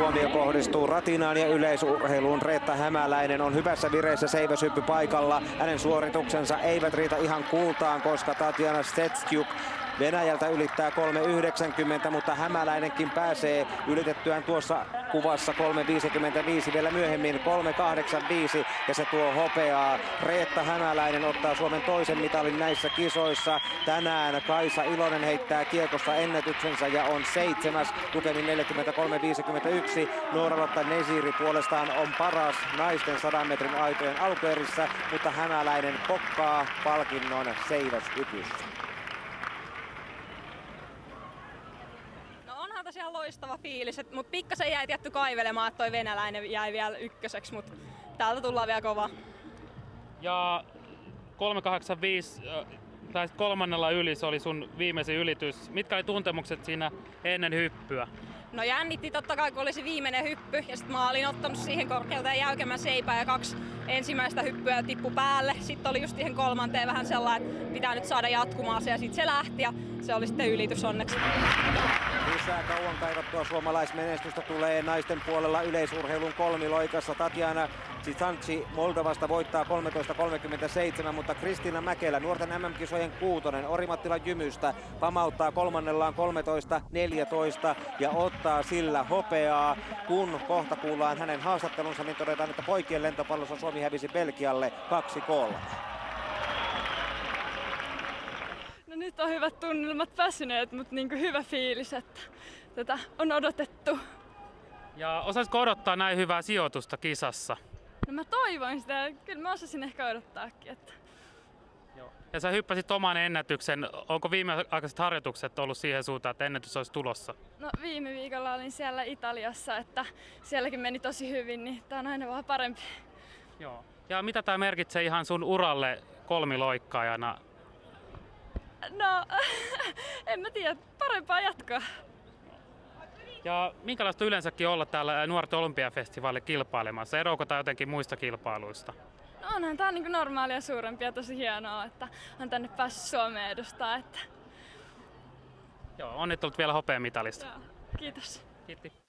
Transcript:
huomio kohdistuu ratinaan ja yleisurheiluun. Reetta Hämäläinen on hyvässä vireessä seiväshyppy paikalla. Hänen suorituksensa eivät riitä ihan kultaan, koska Tatjana Stetsjuk Venäjältä ylittää 3,90, mutta Hämäläinenkin pääsee ylitettyään tuossa kuvassa 3,55 vielä myöhemmin 3,85 ja se tuo hopeaa. Reetta Hämäläinen ottaa Suomen toisen mitalin näissä kisoissa. Tänään Kaisa Ilonen heittää kiekossa ennätyksensä ja on 7. lukemin 43,51. Noora-Lotta Nesiri puolestaan on paras naisten 100 metrin aitojen alkuerissä, mutta Hämäläinen pokkaa palkinnon seiväshypyssä. Ihan loistava fiilis, mutta pikkasen jäi tietty kaivelemaan, että toi venäläinen jäi vielä ykköseksi, mutta täältä tullaan vielä kovaa. Ja 3,85 tai kolmannella yli, se oli sun viimeisin ylitys. Mitkä oli tuntemukset siinä ennen hyppyä? No jännitti totta kai, kun oli se viimeinen hyppy ja sitten mä olin ottanut siihen korkeuteen jäykemmän seipään ja 2 ensimmäistä hyppyä tippu päälle. Sitten oli just siihen kolmanteen vähän sellainen, että pitää nyt saada jatkumaan se ja sitten se lähti ja se oli sitten ylitys onneksi. Lisää kauan kaivattua suomalaismenestystä tulee naisten puolella yleisurheilun kolmiloikassa. Tatjana Tsitsanci Moldovasta voittaa 13,37, mutta Kristiina Mäkelä nuorten MM-kisojen kuutonen Orimattila Jymystä pamauttaa kolmannellaan 13,14 ja ottaa sillä hopeaa. Kun kohta kuullaan hänen haastattelunsa, niin todetaan, että poikien lentopallossa Suomi hävisi Belgialle 2-3. No nyt on hyvät tunnelmat, väsyneet, mutta niin kuin hyvä fiilis, että tätä on odotettu. Ja osaisitko odottaa näin hyvää sijoitusta kisassa? No mä toivoin sitä, kyllä mä osasin ehkä odottaakin. Että... Joo. Ja sä hyppäsit oman ennätyksen. Onko viimeaikaiset harjoitukset ollut siihen suuntaan, että ennätys olisi tulossa? No viime viikolla olin siellä Italiassa, että sielläkin meni tosi hyvin, niin tää on aina vaan parempi. Joo. Ja mitä tää merkitsee ihan sun uralle kolmiloikkaajana? No, en mä tiedä, parempaa jatkoa. Ja minkälaista yleensäkin olla täällä nuorten olympiafestivaalilla kilpailemassa? Eroako tämä jotenkin muista kilpailuista? No onhan tää niin kuin normaalia suurempia, tosi hienoa, että on tänne päässyt Suomeen edustaa. Että... Joo, onnittelut vielä hopeamitalista. Joo, kiitos. Kiitti.